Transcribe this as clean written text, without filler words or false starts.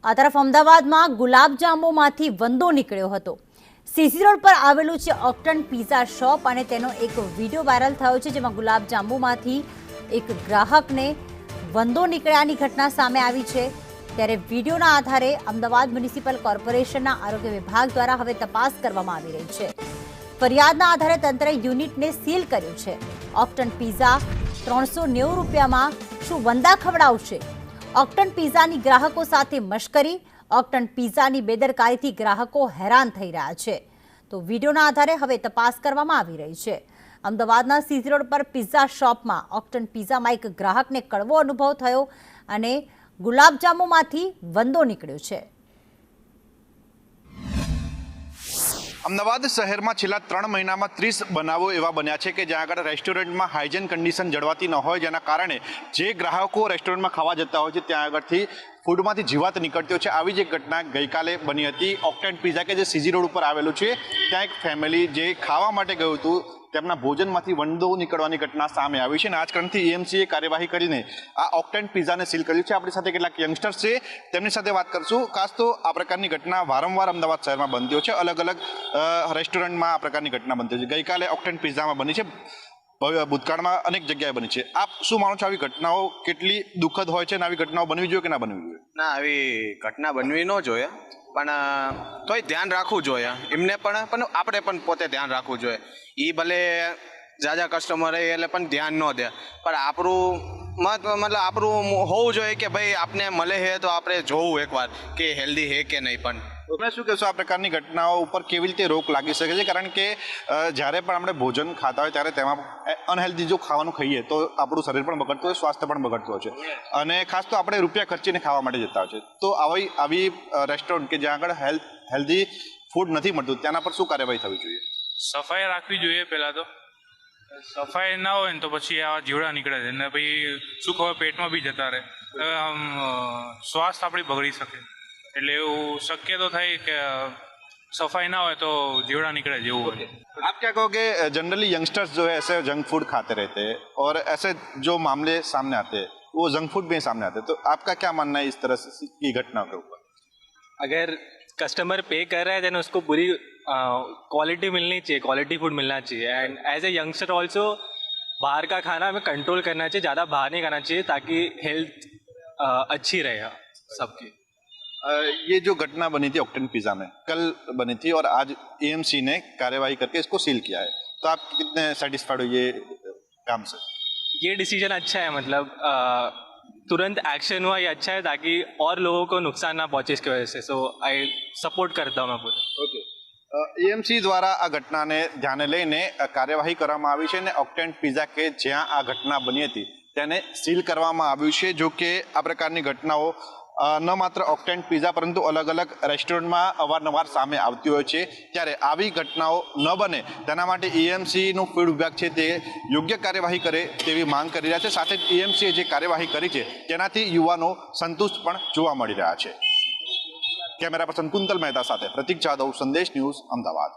આ તરફ અમદાવાદમાં ગુલાબજાંબુમાંથી વંદો નીકળ્યો હતો। સીસી રોડ પર આવેલું છે ઓક્ટન પિઝા શોપ અને તેનો એક વિડીયો વાયરલ થયો છે, જેમાં ગુલાબજાંબુમાંથી એક ગ્રાહકને વંદો નીકળ્યાની ઘટના સામે આવી છે। ત્યારે વિડીયોના આધારે અમદાવાદ મ્યુનિસિપલ કોર્પોરેશનના આરોગ્ય વિભાગ દ્વારા હવે તપાસ કરવામાં આવી રહી છે। ફરિયાદના આધારે તંત્રે યુનિટને સીલ કર્યું છે। ઓક્ટન પિઝા 390 રૂપિયામાં શું વંદા ખવડાવશે? ઓક્ટન પિઝાની ગ્રાહકો સાથે મશ્કરી, ઓક્ટન પિઝાની બેદરકારીથી ગ્રાહકો હેરાન થઈ રહ્યા છે। તો વિડીયોના આધારે હવે તપાસ કરવામાં આવી રહી છે। અમદાવાદના સીસી રોડ પર પિઝા શોપમાં ઓક્ટન પિઝામાં એક ગ્રાહકને કડવો અનુભવ થયો અને ગુલાબજાંબુમાંથી વંદો નીકળ્યો છે। અમદાવાદ શહેરમાં છેલ્લા 3 મહિનામાં 30 બનાવો એવા બન્યા છે કે જ્યાં આગળ રેસ્ટોરન્ટમાં હાઇજીન કન્ડિશન જળવાતી ન હોય, જેના કારણે જે ગ્રાહકો રેસ્ટોરન્ટમાં ખાવા જતા હોય છે ત્યાં આગળથી ફૂડમાંથી જીવાત નીકળતી હોય છે। આવી જ એક ઘટના ગઈકાલે બની હતી ઓક્ટન પિઝા કે જે સીજી રોડ ઉપર આવેલું છે, ત્યાં એક ફેમિલી જે ખાવા માટે ગયું હતું તેમના ભોજનમાંથી વંદો નીકળવાની ઘટના સામે આવી છે અને આ જ કારણથી એએમસીએ કાર્યવાહી કરીને આ ઓક્ટન પિઝાને સીલ કર્યું છે। આપણી સાથે કેટલાક યંગસ્ટર્સ છે, તેમની સાથે વાત કરશું। ખાસ તો આ પ્રકારની ઘટના વારંવાર અમદાવાદ શહેરમાં બનતી હોય છે, અલગ અલગ રેસ્ટોરન્ટમાં આ પ્રકારની ઘટના બનતી હોય છે। ગઈકાલે ઓક્ટન પિઝામાં બની છે, ભૂતકાળમાં અનેક જગ્યાએ બની છે। આપ શું માનો છો, આવી ઘટનાઓ કેટલી દુઃખદ હોય છે અને આવી ઘટનાઓ બનવી જોઈએ કે ના બનવી જોઈએ? ના, આવી ઘટના બનવી ન જોઈએ, પણ તોય ધ્યાન રાખવું જોઈએ એમને પણ આપણે પણ પોતે ધ્યાન રાખવું જોઈએ। એ ભલે જાજા કસ્ટમર એટલે પણ ધ્યાન ન દે, પણ આપણું મતલબ આપણું હોવું જોઈએ કે ભાઈ આપને મળે છે તો આપણે જોવું એકવાર કે હેલ્ધી છે કે નહીં। પણ તમે શું કહેશો, આ પ્રકારની ઘટનાઓ ઉપર કેવી રીતે રોક લાગી શકે છે? કારણ કે જ્યારે પણ આપણે ભોજન ખાતા હોય ત્યારે તેમાં અનહેલ્ધી જો ખાવાનું ખાઈએ તો આપણું શરીર પણ બગડતું હોય, સ્વાસ્થ્ય પણ બગડતું હોય છે અને ખાસ તો આપણે રૂપિયા ખર્ચીને ખાવા માટે જતા હોય છે। તો આવી રેસ્ટોરન્ટ કે જ્યાં આગળ હેલ્ધી ફૂડ નથી મળતું તેના પર શું કાર્યવાહી થવી જોઈએ? સફાઈ રાખવી જોઈએ। પહેલાં તો સફાઈ ના હોય ને તો પછી આ જીવડા નીકળે છે ને પછી શું ખબર પેટમાં બી જતા રહે, સ્વાસ્થ્ય આપણી બગડી શકે। એટલે એવું શક્ય તો થાય કે सफाई ना हो तो जीवड़ा निकले जेवू है। आप क्या कहोगे, जनरली यंगस्टर्स जो है ऐसे जंक फूड खाते रहते हैं और ऐसे जो मामले सामने आते हैं वो जंक फूड में सामने आते हैं, तो आपका क्या मानना है इस तरह की घटना के ऊपर? अगर कस्टमर पे कर रहा है देन उसको पूरी क्वालिटी मिलनी चाहिए, क्वालिटी फूड मिलना चाहिए। And as a youngster also बाहर का खाना हमें कंट्रोल करना चाहिए, ज़्यादा बाहर नहीं खाना चाहिए ताकि हेल्थ अच्छी रहे सबकी। ये जो घटना बनी थी ऑक्टन पिज़्ज़ा में कल बनी थी और आज एएमसी ने कार्यवाही करके इसको सील किया है, तो आप कितने सेटिस्फाइड हो ये काम से? ये डिसीजन अच्छा है, मतलब तुरंत एक्शन हुआ, ये अच्छा है ताकि और लोगों को नुकसान ना पहुंचे इसकी वजह से। सो आई सपोर्ट करता हूँ मैं पूरा। ओके, एएमसी द्वारा आ घटना ने ध्यान लईने कार्यवाही કરવામાં આવી છે અને ઓક્ટન પિઝા કે જ્યાં આ ઘટના બની હતી તેને સીલ કરવામાં આવ્યું છે। જો કે આ પ્રકારની ઘટનાઓ ન માત્ર ઓક્ટન પિઝા પરંતુ અલગ અલગ રેસ્ટોરન્ટમાં અવારનવાર સામે આવતી હોય છે, ત્યારે આવી ઘટનાઓ ન બને તેના માટે એએમસીનું ફૂડ વિભાગ છે તે યોગ્ય કાર્યવાહી કરે તેવી માંગ કરી રહ્યા છે। સાથે જ એએમસીએ જે કાર્યવાહી કરી છે તેનાથી યુવાનો સંતુષ્ટ પણ જોવા મળી રહ્યા છે। કેમેરા પર્સન કુંતલ મહેતા સાથે પ્રતીક જાદવ, સંદેશ ન્યૂઝ, અમદાવાદ।